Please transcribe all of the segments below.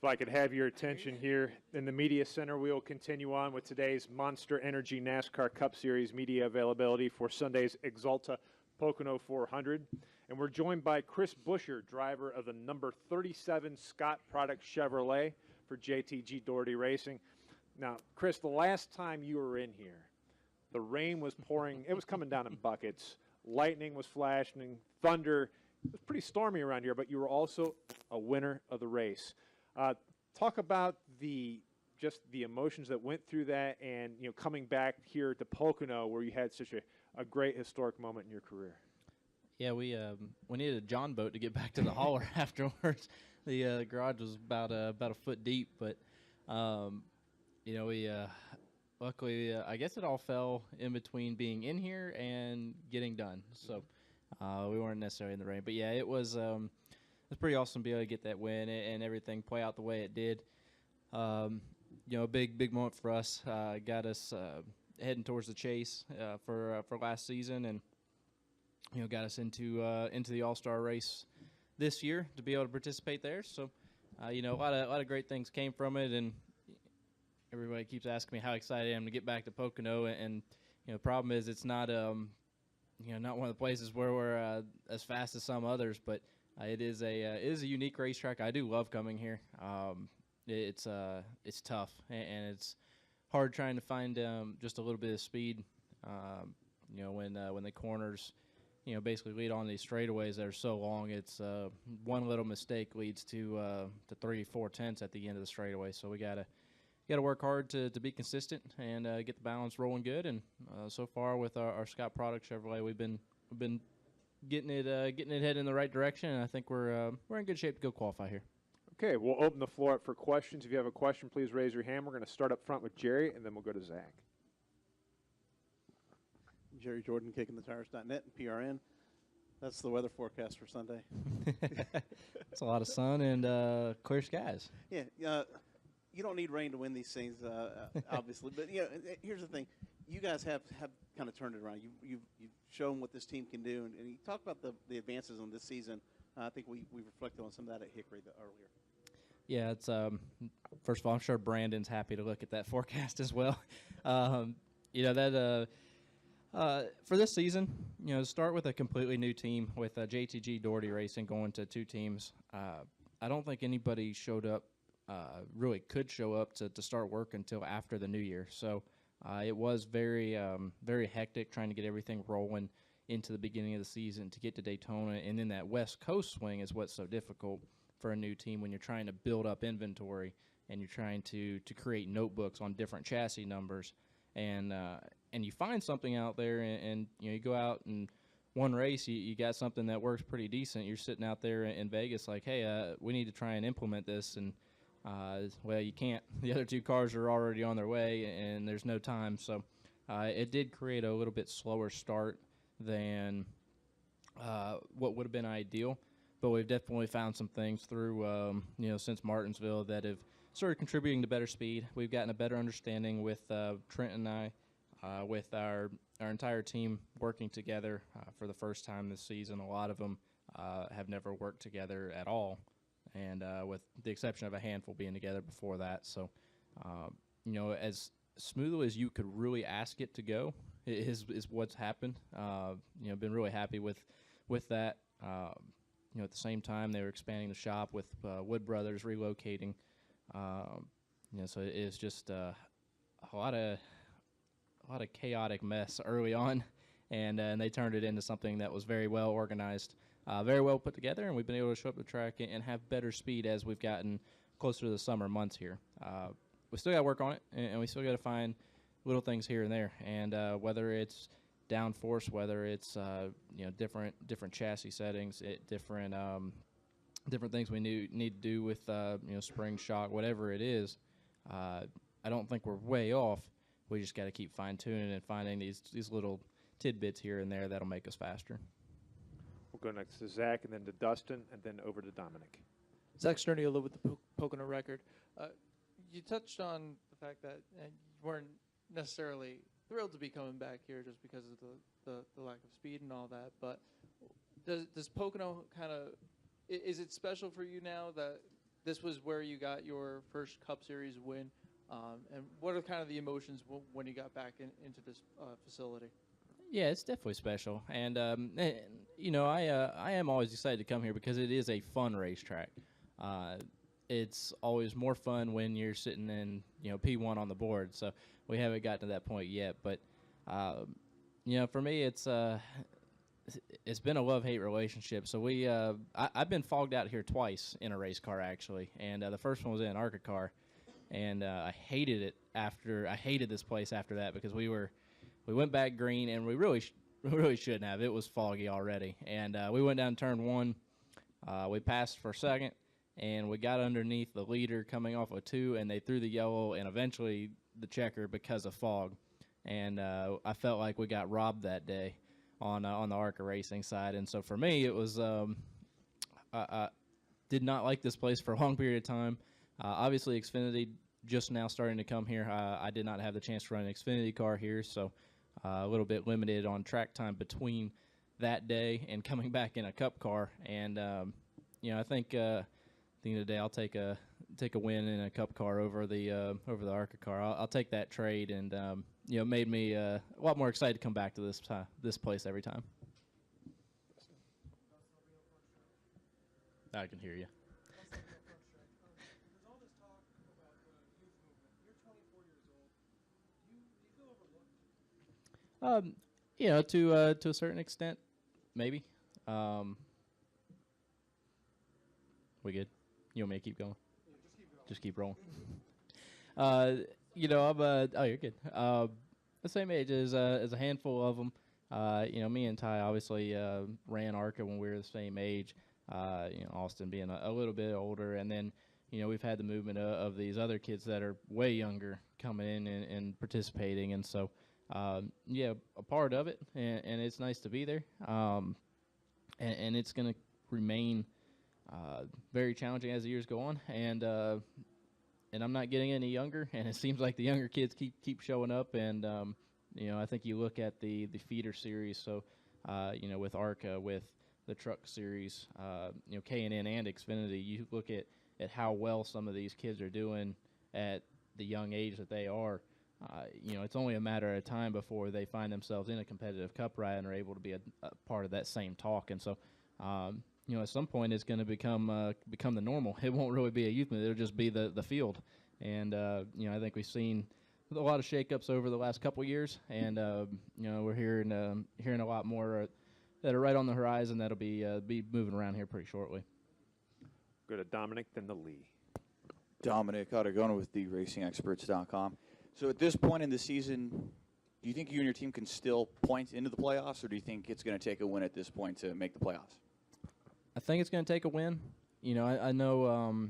If I could have your attention here in the Media Center, we will continue on with today's Monster Energy NASCAR Cup Series media availability for Sunday's Exalta Pocono 400. And we're joined by Chris Buescher, driver of the number 37 Scott Product Chevrolet for JTG Doherty Racing. Now, Chris, the last time you were in here, the rain was pouring. It was coming down in buckets. Lightning was flashing, thunder. It was pretty stormy around here, but you were also a winner of the race. Talk about just the emotions that went through that, and coming back here to Pocono where you had such a great historic moment in your career. Yeah, we needed a John boat to get back to the hauler afterwards. The garage was about a foot deep, but we luckily I guess it all fell in between being in here and getting done. So we weren't necessarily in the rain, but yeah, it was pretty awesome to be able to get that win and everything play out the way it did. A big moment for us. Got us heading towards the chase for last season, and got us into the All-Star race this year to be able to participate there. So a lot of great things came from it, and everybody keeps asking me how excited I am to get back to Pocono. And the problem is it's not not one of the places where we're as fast as some others, but it is a unique racetrack. I do love coming here. It's tough, and it's hard trying to find just a little bit of speed. When the corners, basically lead on these straightaways that are so long, it's one little mistake leads to 3-4 tenths at the end of the straightaway. So we gotta work hard to be consistent and get the balance rolling good. And so far with our Scott Product Chevrolet, we've been getting it headed in the right direction, and I think we're in good shape to go qualify here. Okay, we'll open the floor up for questions. If you have a question, please raise your hand. We're going to start up front with Jerry, and then we'll go to Zach. Jerry Jordan, KickingTheTires.net and PRN. That's the weather forecast for Sunday. It's a lot of sun and clear skies. Yeah, you don't need rain to win these things, obviously. But here's the thing: you guys have kind of turned it around. You've shown what this team can do, and you talk about the advances on this season. I think we reflected on some of that at Hickory earlier. Yeah, it's first of all, I'm sure Brandon's happy to look at that forecast as well. For this season, start with a completely new team with JTG Doherty Racing going to two teams. I don't think anybody showed up, really could show up to start work until after the new year. So it was very hectic trying to get everything rolling into the beginning of the season to get to Daytona. And then that West Coast swing is what's so difficult for a new team when you're trying to build up inventory and you're trying to create notebooks on different chassis numbers. And you find something out there, and you go out and one race, you got something that works pretty decent. You're sitting out there in Vegas like, hey, we need to try and implement this. And, well, you can't. The other two cars are already on their way, and there's no time. So it did create a little bit slower start than what would have been ideal. But we've definitely found some things through, since Martinsville that have started contributing to better speed. We've gotten a better understanding with Trent and I, with our entire team working together for the first time this season. A lot of them have never worked together at all, and with the exception of a handful being together before that. So, as smoothly as you could really ask it to go is what's happened. Been really happy with that. At the same time, they were expanding the shop with Wood Brothers relocating. So it is just a lot of chaotic mess early on, and they turned it into something that was very well organized, very well put together, and we've been able to show up the track and have better speed as we've gotten closer to the summer months here. We still got to work on it, and we still got to find little things here and there, and whether it's downforce, whether it's different chassis settings, different things we need to do with spring shock, whatever it is. I don't think we're way off. We just got to keep fine tuning and finding these little tidbits here and there that'll make us faster. We'll go next to Zach, and then to Dustin, and then over to Dominic. Zach Sterniola with the Pocono Record. You touched on the fact that you weren't necessarily thrilled to be coming back here just because of the lack of speed and all that, but does Pocono kind of, is it special for you now that this was where you got your first Cup Series win. And what are kind of the emotions when you got back into this facility? Yeah, it's definitely special, and I am always excited to come here because it is a fun racetrack. It's always more fun when you're sitting in P1 on the board. So we haven't gotten to that point yet, but for me, it's been a love-hate relationship. So I've been fogged out here twice in a race car actually, and the first one was in an ARCA car, and I hated it after. I hated this place after that because we went back green, and we really shouldn't have. It was foggy already, and we went down turn 1. We passed for second, and we got underneath the leader coming off of 2, and they threw the yellow and eventually the checker because of fog. And I felt like we got robbed that day on the ARCA Racing side. And so for me, it was I did not like this place for a long period of time. Obviously, Xfinity just now starting to come here. I did not have the chance to run an Xfinity car here, so a little bit limited on track time between that day and coming back in a Cup car. And I think at the end of the day, I'll take a win in a Cup car over the ARCA car. I'll take that trade, and made me a lot more excited to come back to this place every time. I can hear you. To a certain extent, maybe. We good? You want me to keep going? Yeah, just keep rolling. I'm you're good. The same age as a handful of them. Me and Ty obviously ran ARCA when we were the same age. Austin being a little bit older, and then we've had the movement of these other kids that are way younger coming in and participating, and so a part of it, and it's nice to be there. And it's going to remain very challenging as the years go on, and I'm not getting any younger, and it seems like the younger kids keep showing up, and I think you look at the feeder series, so with ARCA, with the truck series, K&N and Xfinity, you look at how well some of these kids are doing at the young age that they are. It's only a matter of time before they find themselves in a competitive Cup ride and are able to be a part of that same talk. And so, at some point, it's going to become the normal. It won't really be a youth meet; it'll just be the field. And I think we've seen a lot of shakeups over the last couple of years, and we're hearing a lot more that are right on the horizon that'll be moving around here pretty shortly. Go to Dominic, then the Lee. Dominic Ottagona with theracingexperts.com. So at this point in the season, do you think you and your team can still point into the playoffs, or do you think it's going to take a win at this point to make the playoffs? I think it's going to take a win. I know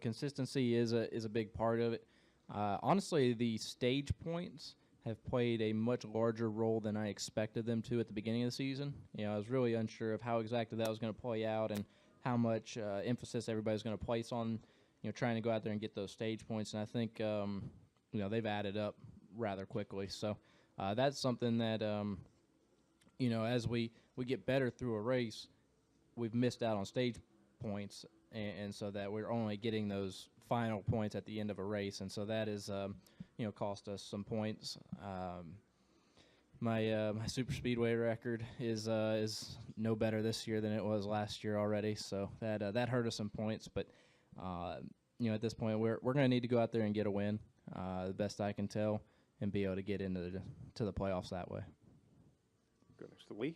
consistency is a big part of it. Honestly, the stage points have played a much larger role than I expected them to at the beginning of the season. I was really unsure of how exactly that was going to play out and how much emphasis everybody's going to place on trying to go out there and get those stage points. And I think they've added up rather quickly. So that's something that as we get better through a race, we've missed out on stage points, and so that we're only getting those final points at the end of a race, and so that is cost us some points. My super speedway record is no better this year than it was last year already, so that hurt us some points. But at this point, we're going to need to go out there and get a win, the best I can tell, and be able to get into the playoffs that way. Go next to Lee.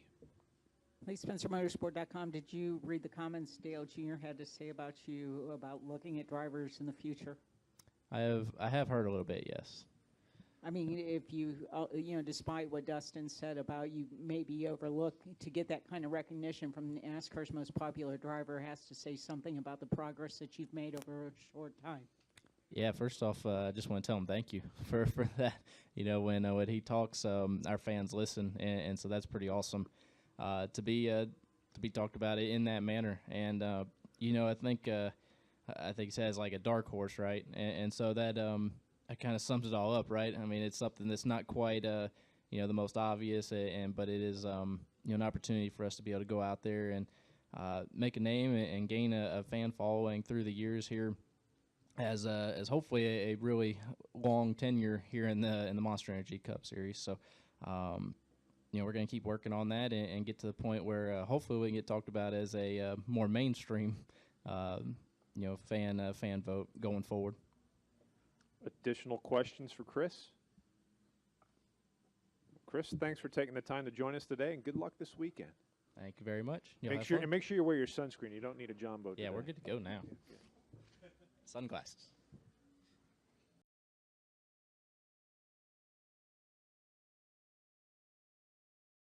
Lee Spencer, Motorsport.com. Did you read the comments Dale Jr. had to say about you about looking at drivers in the future? I have heard a little bit, yes. I mean, if you despite what Dustin said about you maybe overlooked, to get that kind of recognition from NASCAR's most popular driver has to say something about the progress that you've made over a short time. Yeah, first off, I just want to tell him thank you for that. When he talks, our fans listen, and so that's pretty awesome. To be talked about it in that manner, and I think he says like a dark horse, right? And so that kind of sums it all up, right? I mean, it's something that's not quite the most obvious, but it is an opportunity for us to be able to go out there and make a name and gain a fan following through the years here, as hopefully a really long tenure here in the Monster Energy Cup Series. So, we're going to keep working on that and get to the point where hopefully we can get talked about as a more mainstream, fan vote going forward. Additional questions for Chris? Chris, thanks for taking the time to join us today, and good luck this weekend. Thank you very much. Make sure you wear your sunscreen. You don't need a jumbo. Yeah, today. we're good to go now. Sunglasses.